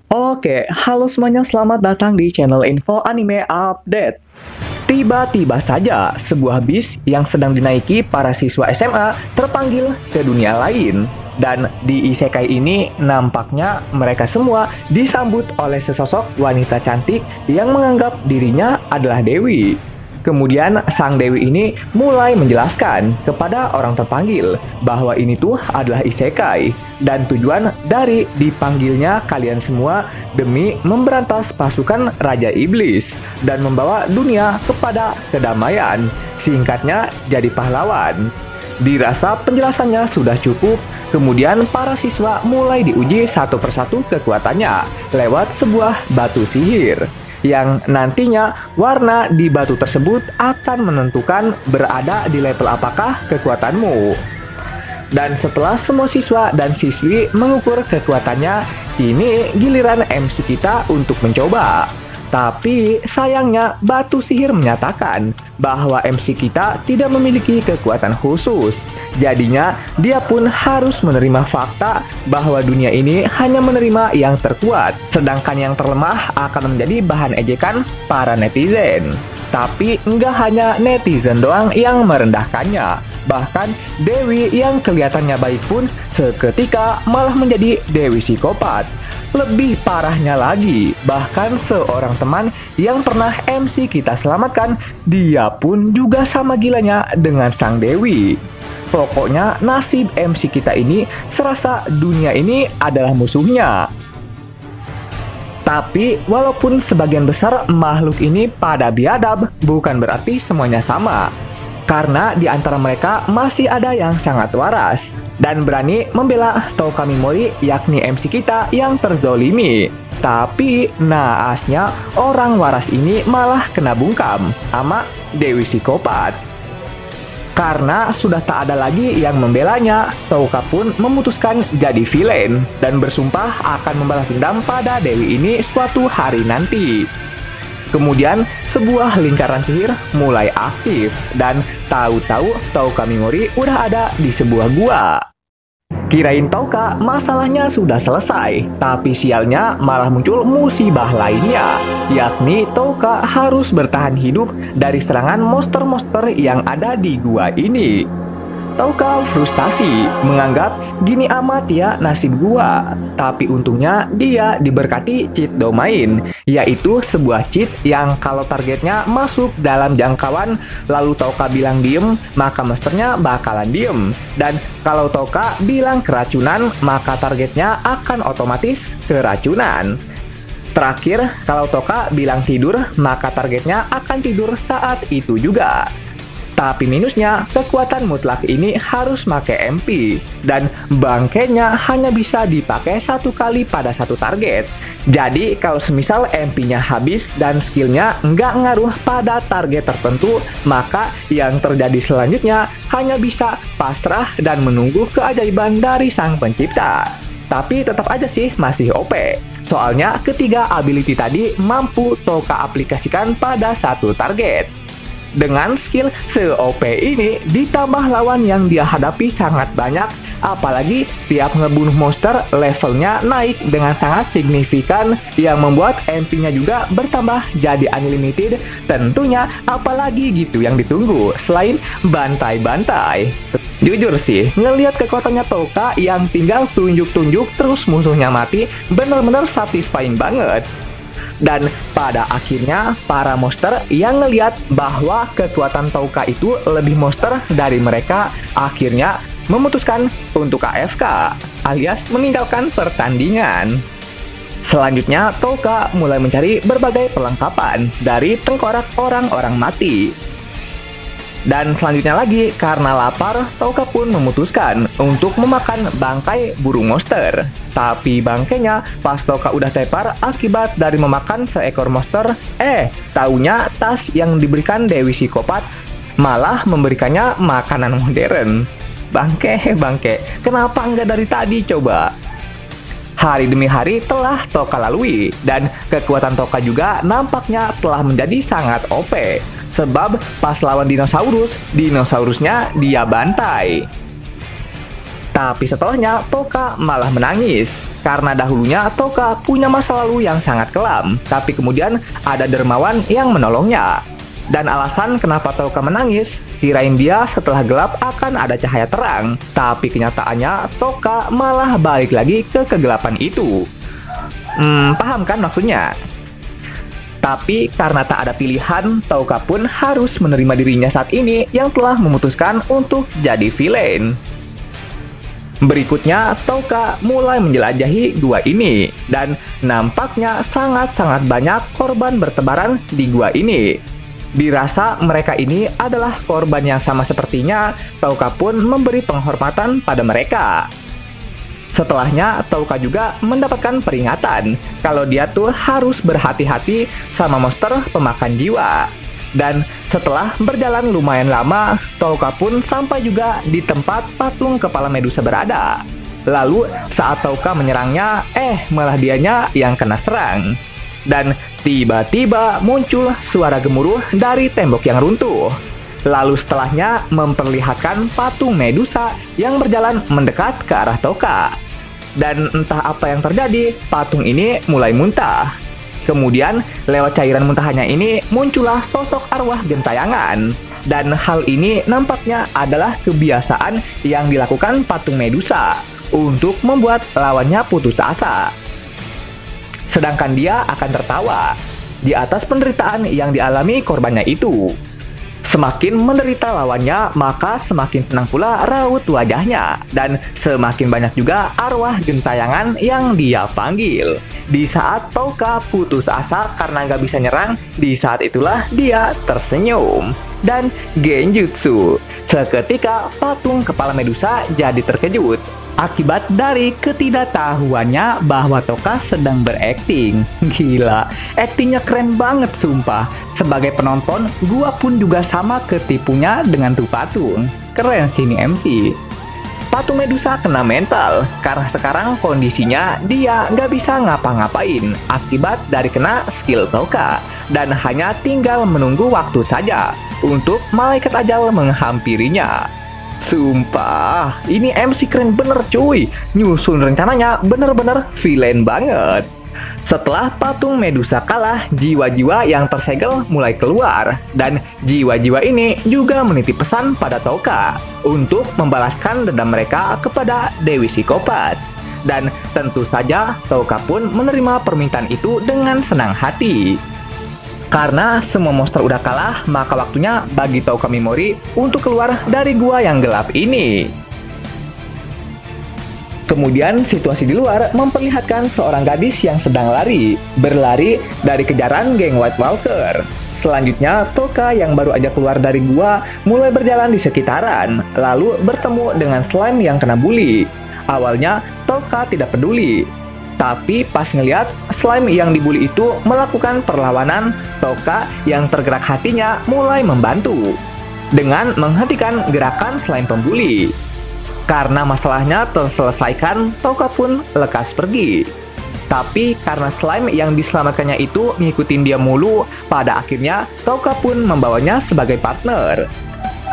Oke, halo semuanya, selamat datang di channel Info Anime Update. Tiba-tiba saja, sebuah bis yang sedang dinaiki para siswa SMA terpanggil ke dunia lain. Dan di isekai ini, nampaknya mereka semua disambut oleh sesosok wanita cantik yang menganggap dirinya adalah dewi. Kemudian sang dewi ini mulai menjelaskan kepada orang terpanggil bahwa ini tuh adalah isekai dan tujuan dari dipanggilnya kalian semua demi memberantas pasukan Raja Iblis dan membawa dunia kepada kedamaian. Singkatnya, jadi pahlawan. Dirasa penjelasannya sudah cukup, kemudian para siswa mulai diuji satu persatu kekuatannya lewat sebuah batu sihir yang nantinya warna di batu tersebut akan menentukan berada di level apakah kekuatanmu. Dan setelah semua siswa dan siswi mengukur kekuatannya, kini giliran MC kita untuk mencoba. Tapi sayangnya batu sihir menyatakan bahwa MC kita tidak memiliki kekuatan khusus. Jadinya dia pun harus menerima fakta bahwa dunia ini hanya menerima yang terkuat, sedangkan yang terlemah akan menjadi bahan ejekan para netizen. Tapi nggak hanya netizen doang yang merendahkannya. Bahkan Dewi yang kelihatannya baik pun seketika malah menjadi Dewi psikopat. Lebih parahnya lagi, bahkan seorang teman yang pernah MC kita selamatkan, dia pun juga sama gilanya dengan sang Dewi. Pokoknya nasib MC kita ini serasa dunia ini adalah musuhnya. Tapi walaupun sebagian besar makhluk ini pada biadab, bukan berarti semuanya sama. Karena di antara mereka masih ada yang sangat waras dan berani membela Touka Mimori, yakni MC kita yang terzolimi. Tapi naasnya orang waras ini malah kena bungkam sama Dewi psikopat. Karena sudah tak ada lagi yang membelanya, Touka pun memutuskan jadi villain dan bersumpah akan membalas dendam pada Dewi ini suatu hari nanti. Kemudian sebuah lingkaran sihir mulai aktif dan tahu-tahu Touka Mimori udah ada di sebuah gua. Kirain Touka masalahnya sudah selesai, tapi sialnya malah muncul musibah lainnya, yakni Touka harus bertahan hidup dari serangan monster-monster yang ada di gua ini. Touka frustasi, menganggap gini amat ya nasib gua. Tapi untungnya dia diberkati cheat domain, yaitu sebuah cheat yang kalau targetnya masuk dalam jangkauan lalu Touka bilang diem, maka monsternya bakalan diem. Dan kalau Touka bilang keracunan, maka targetnya akan otomatis keracunan. Terakhir, kalau Touka bilang tidur, maka targetnya akan tidur saat itu juga. Tapi minusnya, kekuatan mutlak ini harus pakai MP, dan bangkainya hanya bisa dipakai satu kali pada satu target. Jadi, kalau semisal MP-nya habis dan skillnya nggak ngaruh pada target tertentu, maka yang terjadi selanjutnya hanya bisa pasrah dan menunggu keajaiban dari sang pencipta. Tapi tetap aja sih masih OP. Soalnya ketiga ability tadi mampu Touka aplikasikan pada satu target. Dengan skill se-OP ini, ditambah lawan yang dia hadapi sangat banyak, apalagi tiap ngebunuh monster levelnya naik dengan sangat signifikan, yang membuat MP-nya juga bertambah jadi unlimited. Tentunya apalagi gitu yang ditunggu selain bantai-bantai. Jujur sih, ngelihat kekuatannya Touka yang tinggal tunjuk-tunjuk terus musuhnya mati, bener-bener satisfying banget. Dan pada akhirnya, para monster yang ngelihat bahwa kekuatan Touka itu lebih monster dari mereka, akhirnya memutuskan untuk AFK, alias meninggalkan pertandingan. Selanjutnya, Touka mulai mencari berbagai perlengkapan dari tengkorak orang-orang mati. Dan selanjutnya lagi, karena lapar, Touka pun memutuskan untuk memakan bangkai burung monster. Tapi bangkainya pas Touka udah tepar akibat dari memakan seekor monster, taunya tas yang diberikan Dewi psikopat malah memberikannya makanan modern. Bangke, kenapa nggak dari tadi coba? Hari demi hari telah Touka lalui, dan kekuatan Touka juga nampaknya telah menjadi sangat OP. Sebab pas lawan dinosaurusnya dia bantai. Tapi setelahnya Toka malah menangis. Karena dahulunya Toka punya masa lalu yang sangat kelam, tapi kemudian ada dermawan yang menolongnya. Dan alasan kenapa Toka menangis, kirain dia setelah gelap akan ada cahaya terang. Tapi kenyataannya Toka malah balik lagi ke kegelapan itu. Paham kan maksudnya? Tapi karena tak ada pilihan, Toka pun harus menerima dirinya saat ini yang telah memutuskan untuk jadi villain. Berikutnya, Toka mulai menjelajahi gua ini, dan nampaknya sangat-sangat banyak korban bertebaran di gua ini. Dirasa mereka ini adalah korban yang sama sepertinya, Toka pun memberi penghormatan pada mereka. Setelahnya, Toka juga mendapatkan peringatan kalau dia tuh harus berhati-hati sama monster pemakan jiwa. Dan setelah berjalan lumayan lama, Toka pun sampai juga di tempat patung kepala Medusa berada. Lalu saat Toka menyerangnya, malah dianya yang kena serang. Dan tiba-tiba muncul suara gemuruh dari tembok yang runtuh. Lalu setelahnya memperlihatkan patung Medusa yang berjalan mendekat ke arah Toka. Dan entah apa yang terjadi, patung ini mulai muntah. Kemudian lewat cairan muntahannya ini muncullah sosok arwah gentayangan. Dan hal ini nampaknya adalah kebiasaan yang dilakukan patung Medusa untuk membuat lawannya putus asa. Sedangkan dia akan tertawa di atas penderitaan yang dialami korbannya itu. Semakin menderita lawannya, maka semakin senang pula raut wajahnya. Dan semakin banyak juga arwah gentayangan yang dia panggil. Di saat Toka putus asa karena nggak bisa nyerang, di saat itulah dia tersenyum. Dan genjutsu. Seketika patung kepala Medusa jadi terkejut akibat dari ketidaktahuannya bahwa Toka sedang berakting. Gila, aktingnya keren banget sumpah. Sebagai penonton, gua pun juga sama ketipunya dengan tuh patung. Keren sih ini MC. Patung Medusa kena mental, karena sekarang kondisinya dia nggak bisa ngapa-ngapain akibat dari kena skill Toka. Dan hanya tinggal menunggu waktu saja untuk malaikat ajal menghampirinya. Sumpah, ini MC keren bener cuy. Nyusun rencananya bener-bener villain banget. Setelah patung Medusa kalah, jiwa-jiwa yang tersegel mulai keluar. Dan jiwa-jiwa ini juga menitip pesan pada Toka untuk membalaskan dendam mereka kepada Dewi Psikopat. Dan tentu saja Toka pun menerima permintaan itu dengan senang hati. Karena semua monster udah kalah, maka waktunya bagi Toka Mimori untuk keluar dari gua yang gelap ini. Kemudian situasi di luar memperlihatkan seorang gadis yang sedang berlari dari kejaran geng White Walker. Selanjutnya, Toka yang baru aja keluar dari gua mulai berjalan di sekitaran, lalu bertemu dengan slime yang kena bully. Awalnya, Toka tidak peduli. Tapi pas ngeliat slime yang dibully itu melakukan perlawanan, Toka yang tergerak hatinya mulai membantu dengan menghentikan gerakan slime pembuli. Karena masalahnya terselesaikan, Toka pun lekas pergi. Tapi karena slime yang diselamatkannya itu ngikutin dia mulu, pada akhirnya Toka pun membawanya sebagai partner.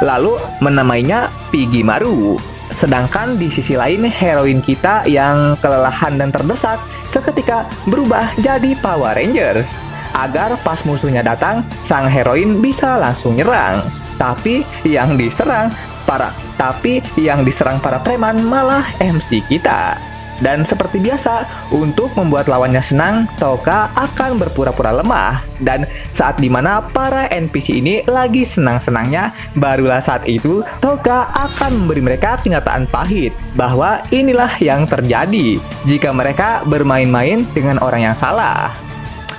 Lalu menamainya Piggy Maru. Sedangkan di sisi lain, heroin kita yang kelelahan dan terdesak seketika berubah jadi Power Rangers. Agar pas musuhnya datang, sang heroin bisa langsung nyerang. Tapi yang diserang para preman malah MC kita. Dan seperti biasa, untuk membuat lawannya senang, Toka akan berpura-pura lemah. Dan saat dimana para NPC ini lagi senang-senangnya, barulah saat itu Toka akan memberi mereka kenyataan pahit bahwa inilah yang terjadi jika mereka bermain-main dengan orang yang salah.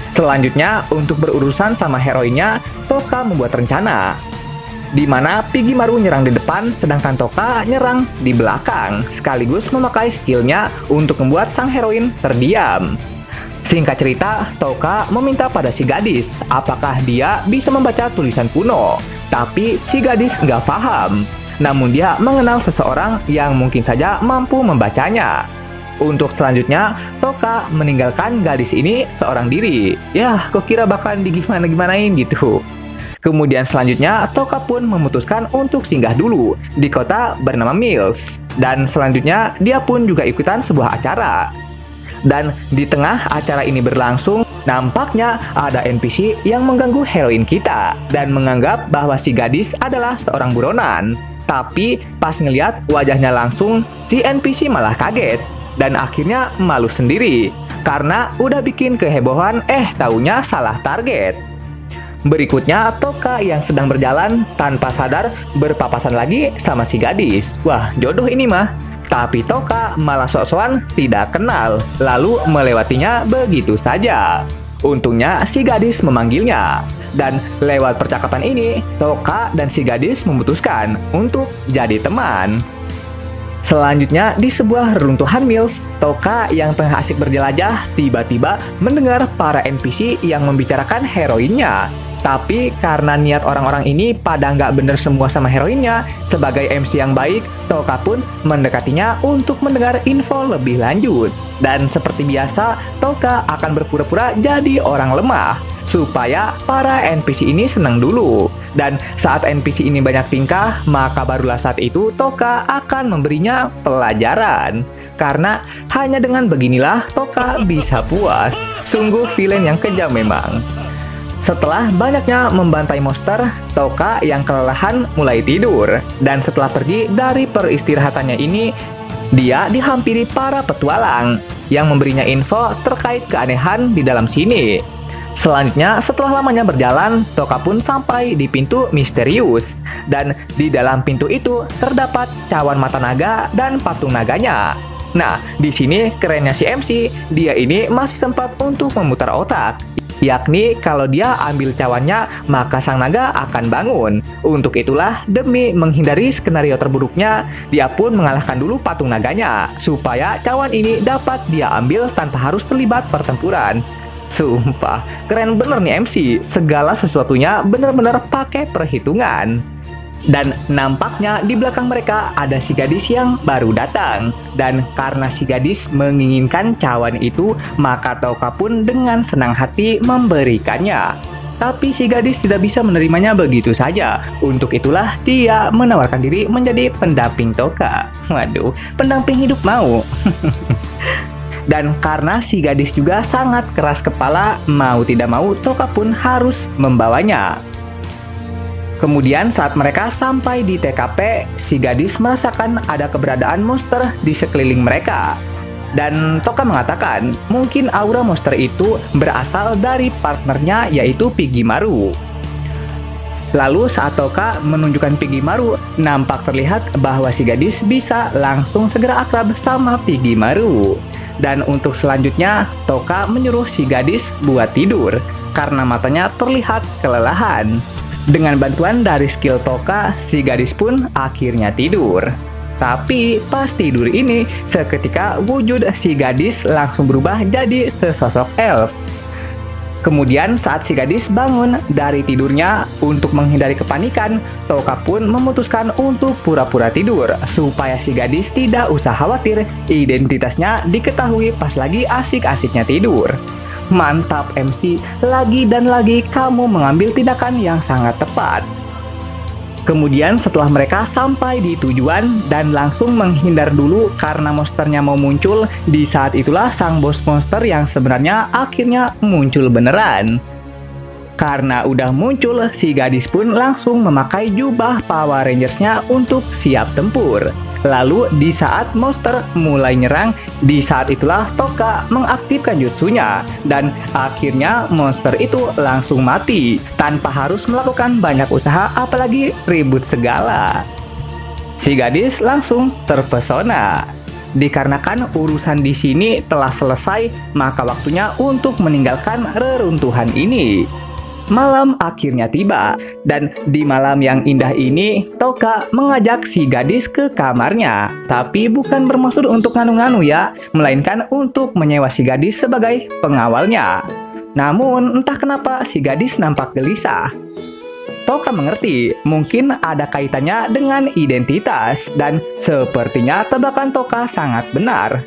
Selanjutnya, untuk berurusan sama heroinnya, Toka membuat rencana di mana Piggy Maru nyerang di depan, sedangkan Toka nyerang di belakang, sekaligus memakai skillnya untuk membuat sang heroin terdiam. Singkat cerita, Toka meminta pada si gadis apakah dia bisa membaca tulisan kuno, tapi si gadis nggak paham. Namun dia mengenal seseorang yang mungkin saja mampu membacanya. Untuk selanjutnya, Toka meninggalkan gadis ini seorang diri. Yah, kok kira bakalan digimana-gimanain gitu. Kemudian selanjutnya, Toka pun memutuskan untuk singgah dulu di kota bernama Mills. Dan selanjutnya, dia pun juga ikutan sebuah acara. Dan di tengah acara ini berlangsung, nampaknya ada NPC yang mengganggu heroin kita dan menganggap bahwa si gadis adalah seorang buronan. Tapi pas ngeliat wajahnya langsung, si NPC malah kaget dan akhirnya malu sendiri karena udah bikin kehebohan, taunya salah target. Berikutnya, Toka yang sedang berjalan tanpa sadar berpapasan lagi sama si gadis. Wah, jodoh ini mah. Tapi Toka malah sok-sokan tidak kenal, lalu melewatinya begitu saja. Untungnya si gadis memanggilnya. Dan lewat percakapan ini, Toka dan si gadis memutuskan untuk jadi teman. Selanjutnya, di sebuah reruntuhan Mills, Toka yang tengah asik berjelajah tiba-tiba mendengar para NPC yang membicarakan heroinnya. Tapi karena niat orang-orang ini pada nggak bener semua sama heroinnya, sebagai MC yang baik, Toka pun mendekatinya untuk mendengar info lebih lanjut. Dan seperti biasa, Toka akan berpura-pura jadi orang lemah, supaya para NPC ini senang dulu. Dan saat NPC ini banyak tingkah, maka barulah saat itu Toka akan memberinya pelajaran. Karena hanya dengan beginilah Toka bisa puas. Sungguh villain yang kejam memang. Setelah banyaknya membantai monster, Toka yang kelelahan mulai tidur. Dan setelah pergi dari peristirahatannya ini, dia dihampiri para petualang yang memberinya info terkait keanehan di dalam sini. Selanjutnya, setelah lamanya berjalan, Toka pun sampai di pintu misterius. Dan di dalam pintu itu terdapat cawan mata naga dan patung naganya. Nah, di sini kerennya si MC, dia ini masih sempat untuk memutar otak. Yakni kalau dia ambil cawannya, maka sang naga akan bangun. Untuk itulah, demi menghindari skenario terburuknya, dia pun mengalahkan dulu patung naganya, supaya cawan ini dapat dia ambil tanpa harus terlibat pertempuran. Sumpah, keren bener nih MC, segala sesuatunya bener-bener pakai perhitungan. Dan nampaknya di belakang mereka ada si gadis yang baru datang. Dan karena si gadis menginginkan cawan itu, maka Toka pun dengan senang hati memberikannya. Tapi si gadis tidak bisa menerimanya begitu saja. Untuk itulah dia menawarkan diri menjadi pendamping Toka. Waduh, pendamping hidup mau. Dan karena si gadis juga sangat keras kepala, mau tidak mau Toka pun harus membawanya. Kemudian saat mereka sampai di TKP, si gadis merasakan ada keberadaan monster di sekeliling mereka. Dan Toka mengatakan, mungkin aura monster itu berasal dari partnernya yaitu Piggymaru. Lalu saat Toka menunjukkan Piggymaru, nampak terlihat bahwa si gadis bisa langsung segera akrab sama Piggymaru. Dan untuk selanjutnya, Toka menyuruh si gadis buat tidur, karena matanya terlihat kelelahan. Dengan bantuan dari skill Toka, si gadis pun akhirnya tidur. Tapi pas tidur ini, seketika wujud si gadis langsung berubah jadi sesosok elf. Kemudian saat si gadis bangun dari tidurnya, untuk menghindari kepanikan, Toka pun memutuskan untuk pura-pura tidur, supaya si gadis tidak usah khawatir identitasnya diketahui pas lagi asik-asiknya tidur. Mantap MC, lagi dan lagi kamu mengambil tindakan yang sangat tepat. Kemudian setelah mereka sampai di tujuan dan langsung menghindar dulu karena monsternya mau muncul, di saat itulah sang bos monster yang sebenarnya akhirnya muncul beneran. Karena udah muncul, si gadis pun langsung memakai jubah Power Rangers-nya untuk siap tempur. Lalu di saat monster mulai nyerang, di saat itulah Toka mengaktifkan jutsunya. Dan akhirnya monster itu langsung mati, tanpa harus melakukan banyak usaha apalagi ribut segala. Si gadis langsung terpesona. Dikarenakan urusan di sini telah selesai, maka waktunya untuk meninggalkan reruntuhan ini. Malam akhirnya tiba, dan di malam yang indah ini, Toka mengajak si gadis ke kamarnya. Tapi bukan bermaksud untuk nganu-nganu ya, melainkan untuk menyewa si gadis sebagai pengawalnya. Namun, entah kenapa si gadis nampak gelisah. Toka mengerti, mungkin ada kaitannya dengan identitas, dan sepertinya tebakan Toka sangat benar.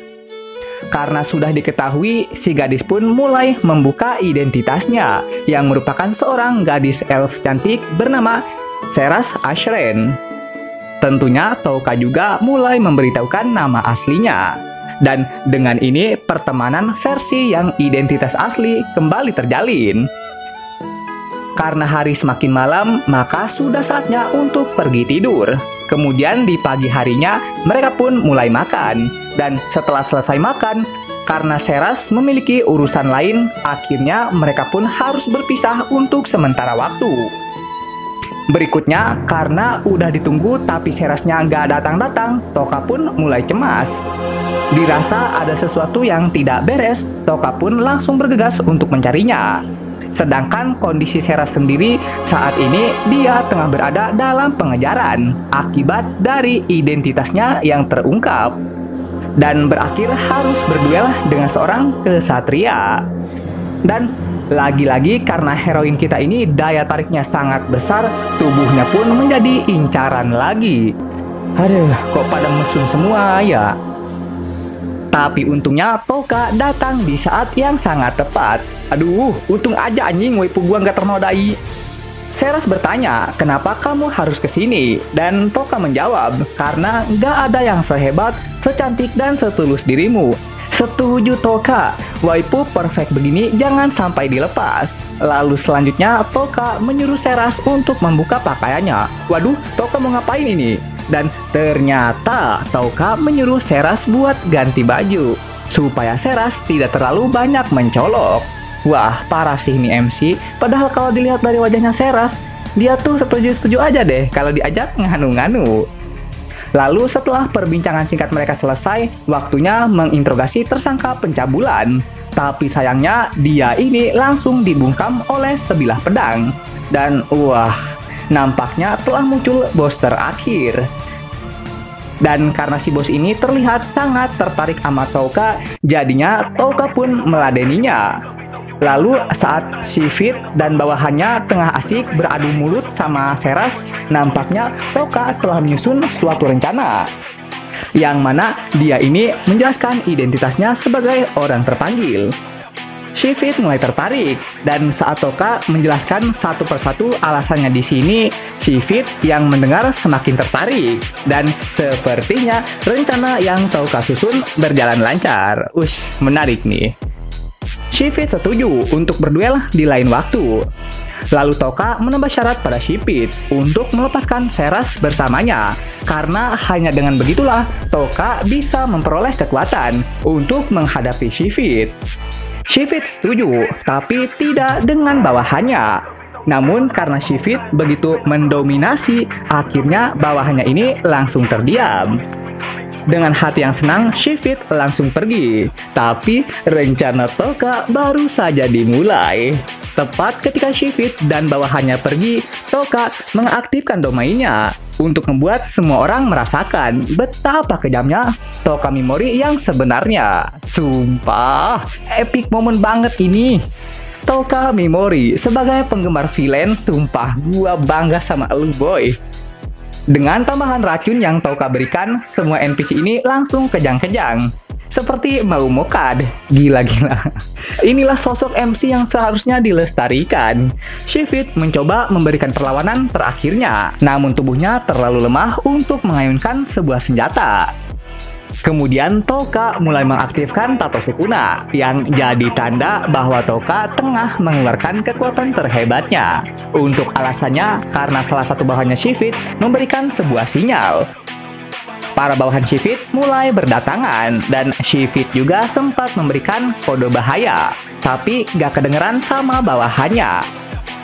Karena sudah diketahui, si gadis pun mulai membuka identitasnya, yang merupakan seorang gadis elf cantik bernama Seras Ashren. Tentunya Touka juga mulai memberitahukan nama aslinya. Dan dengan ini, pertemanan versi yang identitas asli kembali terjalin. Karena hari semakin malam, maka sudah saatnya untuk pergi tidur. Kemudian di pagi harinya, mereka pun mulai makan. Dan setelah selesai makan, karena Seras memiliki urusan lain, akhirnya mereka pun harus berpisah untuk sementara waktu. Berikutnya, karena udah ditunggu tapi Serasnya nggak datang-datang, Touka pun mulai cemas. Dirasa ada sesuatu yang tidak beres, Touka pun langsung bergegas untuk mencarinya. Sedangkan kondisi Seras sendiri saat ini dia tengah berada dalam pengejaran akibat dari identitasnya yang terungkap dan berakhir harus berduel dengan seorang kesatria. Dan lagi-lagi karena heroin kita ini daya tariknya sangat besar, tubuhnya pun menjadi incaran lagi. Aduh, kok pada mesum semua ya? Tapi untungnya Touka datang di saat yang sangat tepat. Aduh, untung aja anjing waifu gua nggak ternodai. Seras bertanya, kenapa kamu harus kesini? Dan Touka menjawab, karena nggak ada yang sehebat, secantik, dan setulus dirimu. Setuju Touka, waifu perfect begini jangan sampai dilepas. Lalu selanjutnya Touka menyuruh Seras untuk membuka pakaiannya. Waduh, Touka mau ngapain ini? Dan ternyata Touka menyuruh Seras buat ganti baju supaya Seras tidak terlalu banyak mencolok. Wah, parah sih ini MC. Padahal kalau dilihat dari wajahnya Seras, dia tuh setuju-setuju aja deh kalau diajak nganu-nganu. Lalu setelah perbincangan singkat mereka selesai, waktunya menginterogasi tersangka pencabulan. Tapi sayangnya dia ini langsung dibungkam oleh sebilah pedang. Dan wah, nampaknya telah muncul bos terakhir. Dan karena si bos ini terlihat sangat tertarik sama Touka, jadinya Touka pun meladeninya. Lalu saat Shifit dan bawahannya tengah asik beradu mulut sama Seras, nampaknya Touka telah menyusun suatu rencana. Yang mana dia ini menjelaskan identitasnya sebagai orang terpanggil. Shifit mulai tertarik, dan saat Touka menjelaskan satu persatu alasannya di sini, Shifit yang mendengar semakin tertarik. Dan sepertinya rencana yang Touka susun berjalan lancar. Ush, menarik nih. Shifit setuju untuk berduel di lain waktu. Lalu Touka menambah syarat pada Shifit untuk melepaskan Seras bersamanya. Karena hanya dengan begitulah Touka bisa memperoleh kekuatan untuk menghadapi Shifit. Shifit setuju, tapi tidak dengan bawahannya. Namun karena Shifit begitu mendominasi, akhirnya bawahannya ini langsung terdiam. Dengan hati yang senang, Shifit langsung pergi. Tapi rencana Touka baru saja dimulai. Tepat ketika Shifit dan bawahannya pergi, Touka mengaktifkan domainnya untuk membuat semua orang merasakan betapa kejamnya Touka Mimori yang sebenarnya. Sumpah, epic moment banget ini. Touka Mimori sebagai penggemar villain, sumpah gua bangga sama lu boy. Dengan tambahan racun yang Touka berikan, semua NPC ini langsung kejang-kejang. Seperti mau mokad. Gila-gila. Inilah sosok MC yang seharusnya dilestarikan. Shifit mencoba memberikan perlawanan terakhirnya, namun tubuhnya terlalu lemah untuk mengayunkan sebuah senjata. Kemudian Touka mulai mengaktifkan Tato Sukuna, yang jadi tanda bahwa Touka tengah mengeluarkan kekuatan terhebatnya. Untuk alasannya, karena salah satu bawahannya Shifit memberikan sebuah sinyal. Para bawahan Shifit mulai berdatangan, dan Shifit juga sempat memberikan kode bahaya, tapi gak kedengeran sama bawahannya.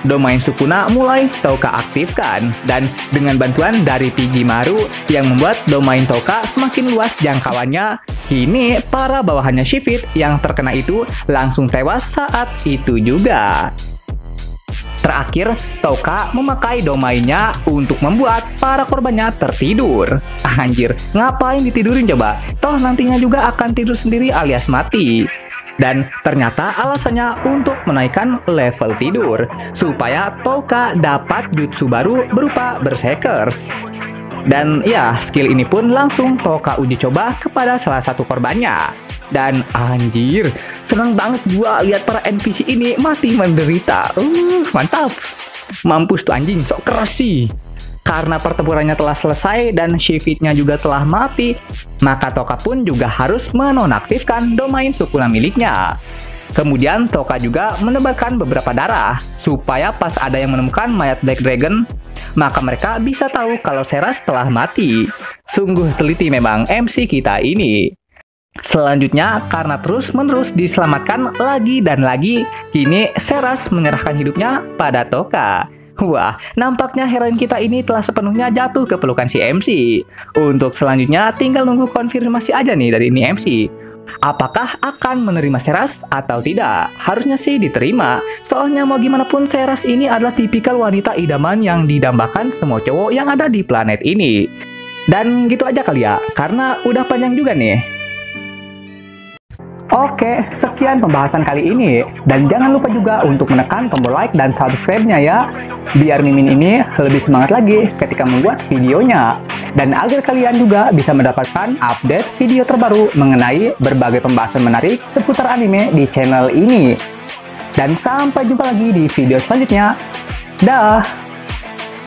Domain Sukuna mulai Touka aktifkan, dan dengan bantuan dari Pigimaru yang membuat domain Touka semakin luas jangkauannya, kini para bawahannya Shifit yang terkena itu langsung tewas saat itu juga. Terakhir, Touka memakai domainnya untuk membuat para korbannya tertidur. Anjir, ngapain ditidurin coba? Toh nantinya juga akan tidur sendiri alias mati. Dan ternyata alasannya untuk menaikkan level tidur, supaya Touka dapat jutsu baru berupa Berserkers. Dan ya, skill ini pun langsung Toka uji coba kepada salah satu korbannya. Dan anjir, senang banget gua lihat para NPC ini mati menderita. Mantap. Mampus tuh anjing, sok keras sih. Karena pertempurannya telah selesai dan Shivitnya juga telah mati, maka Toka pun juga harus menonaktifkan domain Sukuna miliknya. Kemudian Toka juga menebarkan beberapa darah, supaya pas ada yang menemukan mayat Black Dragon, maka mereka bisa tahu kalau Seras telah mati. Sungguh teliti memang MC kita ini. Selanjutnya, karena terus-menerus diselamatkan lagi dan lagi, kini Seras menyerahkan hidupnya pada Toka. Wah, nampaknya heroin kita ini telah sepenuhnya jatuh ke pelukan si MC. Untuk selanjutnya, tinggal nunggu konfirmasi aja nih dari ini MC. Apakah akan menerima Seras atau tidak? Harusnya sih diterima. Soalnya mau gimana pun Seras ini adalah tipikal wanita idaman yang didambakan semua cowok yang ada di planet ini. Dan gitu aja kali ya, karena udah panjang juga nih. Oke, sekian pembahasan kali ini. Dan jangan lupa juga untuk menekan tombol like dan subscribe-nya ya. Biar Mimin ini lebih semangat lagi ketika membuat videonya. Dan agar kalian juga bisa mendapatkan update video terbaru mengenai berbagai pembahasan menarik seputar anime di channel ini. Dan sampai jumpa lagi di video selanjutnya. Dah!